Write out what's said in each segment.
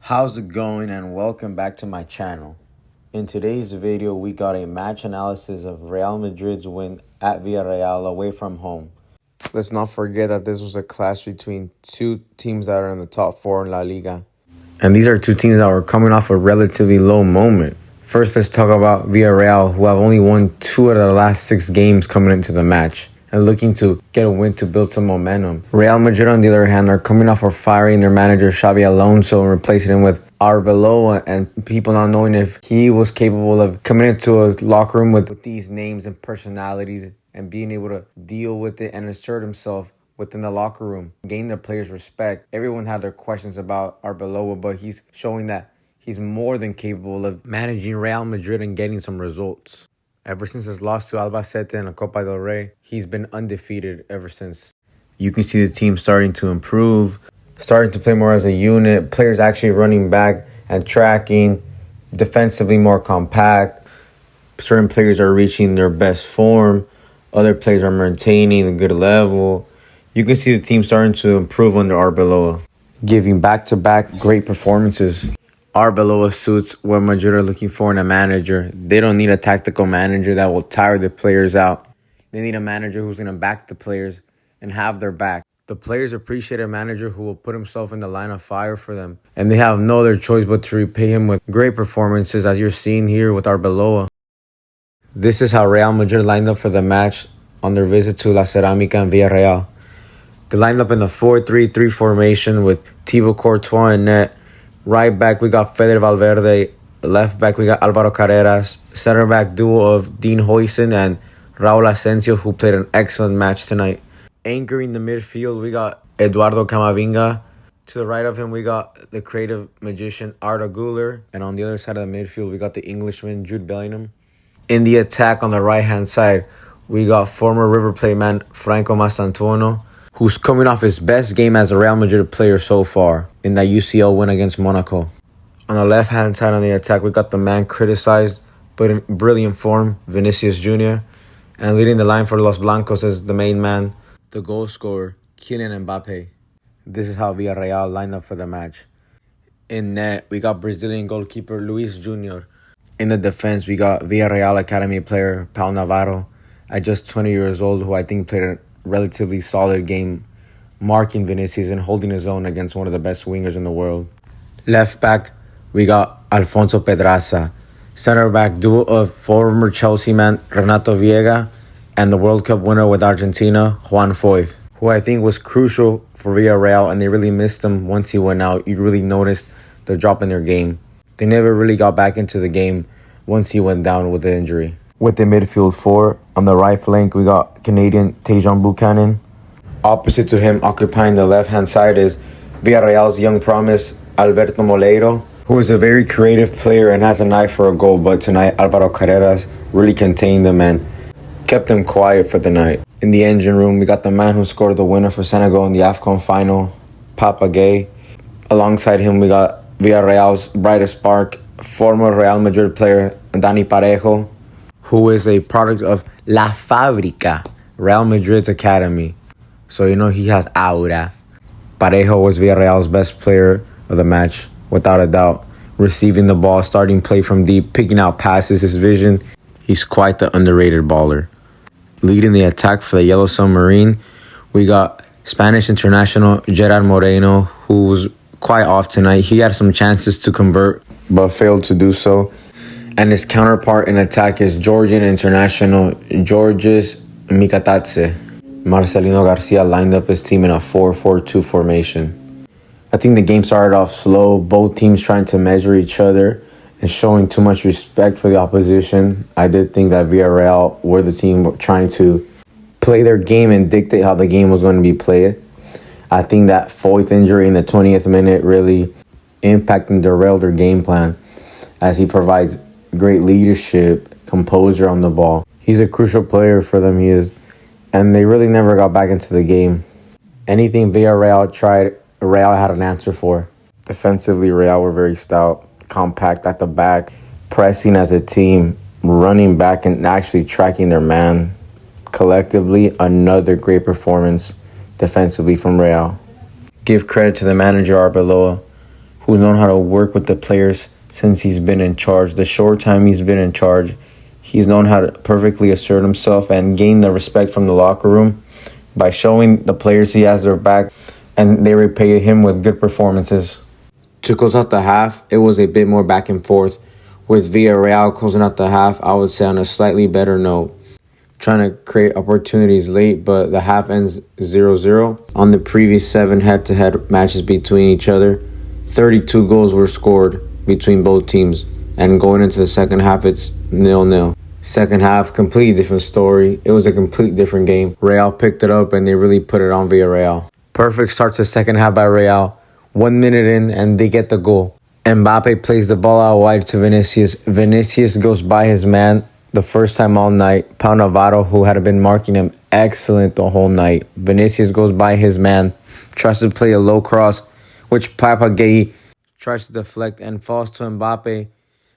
How's it going, and welcome back to my channel. In today's video, we got a match analysis of Real Madrid's win at Villarreal away from home. Let's not forget that this was a clash between two teams that are in the top four in La Liga. And these are two teams that were coming off a relatively low moment. First, let's talk about Villarreal, who have only won 2 out of the last 6 games coming into the match and looking to get a win to build some momentum. Real Madrid, on the other hand, are coming off of firing their manager Xabi Alonso and replacing him with Arbeloa, and people not knowing if he was capable of coming into a locker room with these names and personalities and being able to deal with it and assert himself within the locker room, gain the players' respect. Everyone had their questions about Arbeloa, but he's showing that he's more than capable of managing Real Madrid and getting some results. Ever since his loss to Albacete in the Copa del Rey, he's been undefeated ever since. You can see the team starting to improve, starting to play more as a unit, players actually running back and tracking, defensively more compact. Certain players are reaching their best form. Other players are maintaining a good level. You can see the team starting to improve under Arbeloa, giving back-to-back great performances. Arbeloa suits what Madrid are looking for in a manager. They don't need a tactical manager that will tire the players out. They need a manager who's going to back the players and have their back. The players appreciate a manager who will put himself in the line of fire for them. And they have no other choice but to repay him with great performances, as you're seeing here with Arbeloa. This is how Real Madrid lined up for the match on their visit to La Cerámica and Villarreal. They lined up in the 4-3-3 formation with Thibaut Courtois in net. Right back, we got Fede Valverde. Left back, we got Alvaro Carreras. Center back duo of Dean Huijsen and Raúl Asensio, who played an excellent match tonight. Anchoring the midfield, we got Eduardo Camavinga. To the right of him, we got the creative magician Arda Güler. And on the other side of the midfield, we got the Englishman Jude Bellingham. In the attack on the right-hand side, we got former River Plate man Franco Mastantuono, who's coming off his best game as a Real Madrid player so far in that UCL win against Monaco. On the left-hand side on the attack, we got the man criticized but in brilliant form, Vinicius Jr., and leading the line for Los Blancos is the main man, the goal scorer, Kylian Mbappe. This is how Villarreal lined up for the match. In net, we got Brazilian goalkeeper Luis Jr. In the defense, we got Villarreal Academy player Pau Navarro, at just 20 years old, who I think played a relatively solid game, marking Vinicius and holding his own against one of the best wingers in the world. Left back, we got Alfonso Pedraza. Center back duo of former Chelsea man Renato Viega and the World Cup winner with Argentina, Juan Foyth, who I think was crucial for Villarreal, and they really missed him once he went out. You really noticed the drop in their game. They never really got back into the game once he went down with the injury. With the midfield 4, on the right flank, we got Canadian Tajon Buchanan. Opposite to him, occupying the left-hand side, is Villarreal's young promise, Alberto Moleiro, who is a very creative player and has an eye for a goal. But tonight, Alvaro Carreras really contained them and kept them quiet for the night. In the engine room, we got the man who scored the winner for Senegal in the AFCON final, Papa Gueye. Alongside him, we got Villarreal's brightest spark, former Real Madrid player Dani Parejo, who is a product of La Fábrica, Real Madrid's academy. So you know he has aura. Parejo was Villarreal's best player of the match, without a doubt. Receiving the ball, starting play from deep, picking out passes, his vision. He's quite the underrated baller. Leading the attack for the Yellow Submarine, we got Spanish international Gerard Moreno, who was quite off tonight. He had some chances to convert, but failed to do so. And his counterpart in attack is Georgian international Georges Mikatatse. Marcelino Garcia lined up his team in a 4-4-2 formation. I think the game started off slow, both teams trying to measure each other and showing too much respect for the opposition. I did think that Villarreal were the team trying to play their game and dictate how the game was going to be played. I think that Foyth injury in the 20th minute really impacted and derailed their game plan, as he provides great leadership, composure on the ball. He's a crucial player for them, he is. And they really never got back into the game. Anything Villarreal tried, Real had an answer for. Defensively, Real were very stout, compact at the back, pressing as a team, running back and actually tracking their man. Collectively, another great performance defensively from Real. Give credit to the manager Arbeloa, who's known how to work with the players since he's been in charge. The short time he's been in charge, he's known how to perfectly assert himself and gain the respect from the locker room by showing the players he has their back, and they repay him with good performances. To close out the half, it was a bit more back and forth, with Villarreal closing out the half, I would say, on a slightly better note, trying to create opportunities late, but the half ends 0-0. On the previous 7 head-to-head matches between each other, 32 goals were scored between both teams, and going into the second half, it's 0-0. Second half, completely different story. It was a completely different game. Real picked it up, and they really put it on Villarreal. Perfect start to the second half by Real. 1 minute in, and they get the goal. Mbappe plays the ball out wide to Vinicius. Vinicius goes by his man the first time all night. Pau Navarro, who had been marking him excellent the whole night. Vinicius goes by his man, tries to play a low cross, which Papagay tries to deflect and falls to Mbappe.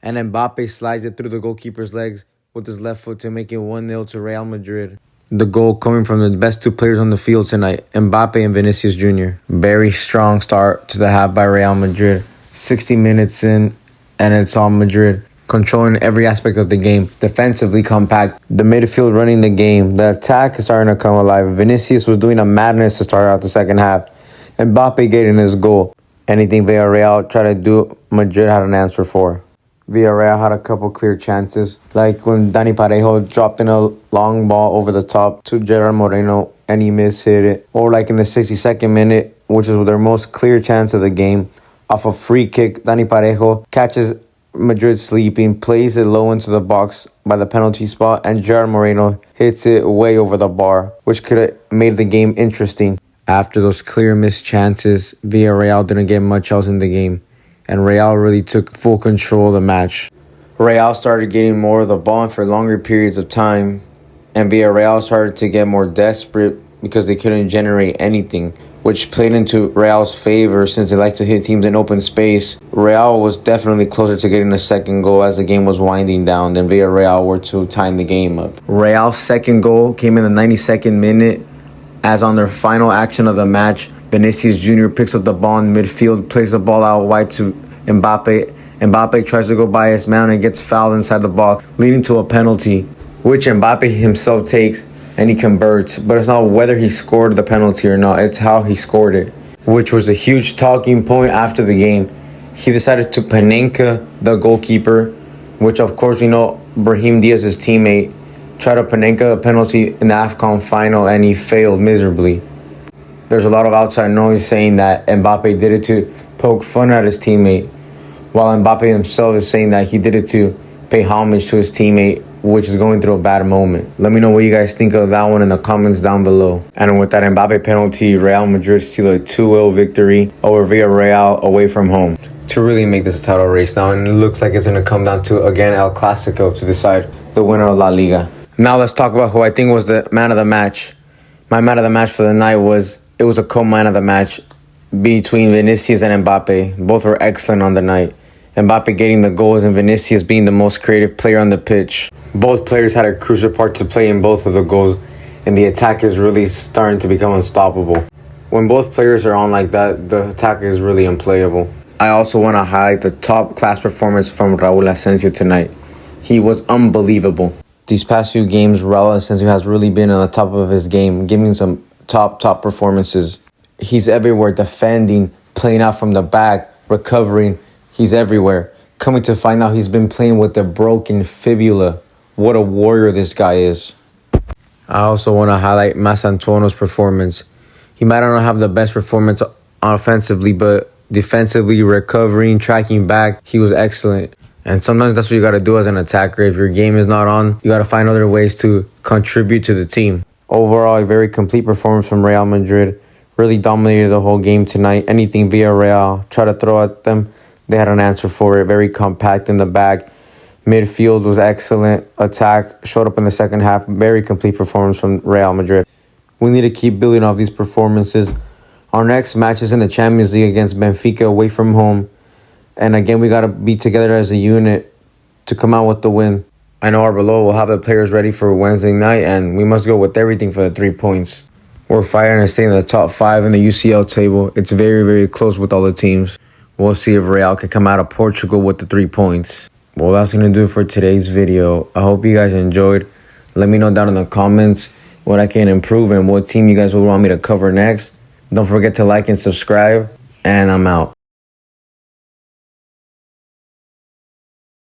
And Mbappe slides it through the goalkeeper's legs with his left foot to make it 1-0 to Real Madrid. The goal coming from the best 2 players on the field tonight, Mbappe and Vinicius Jr. Very strong start to the half by Real Madrid. 60 minutes in, and it's all Madrid, controlling every aspect of the game. Defensively compact, the midfield running the game. The attack is starting to come alive. Vinicius was doing a madness to start out the second half. Mbappe getting his goal. Anything Villarreal tried to do, Madrid had an answer for. Villarreal had a couple clear chances, like when Dani Parejo dropped in a long ball over the top to Gerard Moreno and he mishit it. Or like in the 62nd minute, which is their most clear chance of the game. Off a free kick, Dani Parejo catches Madrid sleeping, plays it low into the box by the penalty spot, and Gerard Moreno hits it way over the bar, which could have made the game interesting. After those clear missed chances, Villarreal didn't get much else in the game, and Real really took full control of the match. Real started getting more of the ball for longer periods of time, and Villarreal started to get more desperate because they couldn't generate anything, which played into Real's favor since they like to hit teams in open space. Real was definitely closer to getting a second goal as the game was winding down than Villarreal were to tying the game up. Real's second goal came in the 92nd minute, as on their final action of the match, Vinicius Jr. picks up the ball in midfield, plays the ball out wide to Mbappe. Mbappe tries to go by his man and gets fouled inside the box, leading to a penalty, which Mbappe himself takes and he converts. But it's not whether he scored the penalty or not, it's how he scored it, which was a huge talking point after the game. He decided to Panenka, the goalkeeper, which of course we know Brahim Diaz's teammate, tried to Panenka a penalty in the AFCON final and he failed miserably. There's a lot of outside noise saying that Mbappe did it to poke fun at his teammate, while Mbappe himself is saying that he did it to pay homage to his teammate, which is going through a bad moment. Let me know what you guys think of that one in the comments down below. And with that Mbappe penalty, Real Madrid seal a 2-0 victory over Villarreal away from home to really make this a title race now. And it looks like it's going to come down to, again, El Clasico to decide the winner of La Liga. Now let's talk about who I think was the man of the match. My man of the match for the night was a co-man of the match between Vinicius and Mbappe. Both were excellent on the night. Mbappe getting the goals and Vinicius being the most creative player on the pitch. Both players had a crucial part to play in both of the goals, and the attack is really starting to become unstoppable. When both players are on like that, the attack is really unplayable. I also want to highlight the top-class performance from Raúl Asensio tonight. He was unbelievable. These past few games, Raúl Asensio has really been on the top of his game, giving some top performances. He's everywhere, defending, playing out from the back, recovering. He's everywhere. Coming to find out he's been playing with a broken fibula. What a warrior this guy is. I also want to highlight Masantuono's performance. He might not have the best performance offensively, but defensively, recovering, tracking back, he was excellent. And sometimes that's what you got to do as an attacker. If your game is not on, you got to find other ways to contribute to the team. Overall, a very complete performance from Real Madrid. Really dominated the whole game tonight. Anything Villarreal tried to throw at them, they had an answer for it. Very compact in the back. Midfield was excellent. Attack showed up in the second half. Very complete performance from Real Madrid. We need to keep building off these performances. Our next match is in the Champions League against Benfica away from home. And again, we got to be together as a unit to come out with the win. I know Arbeloa will have the players ready for Wednesday night, and we must go with everything for the 3 points. We're fighting to stay in the top 5 in the UCL table. It's very, very close with all the teams. We'll see if Real can come out of Portugal with the 3 points. Well, that's going to do it for today's video. I hope you guys enjoyed. Let me know down in the comments what I can improve and what team you guys would want me to cover next. Don't forget to like and subscribe, and I'm out.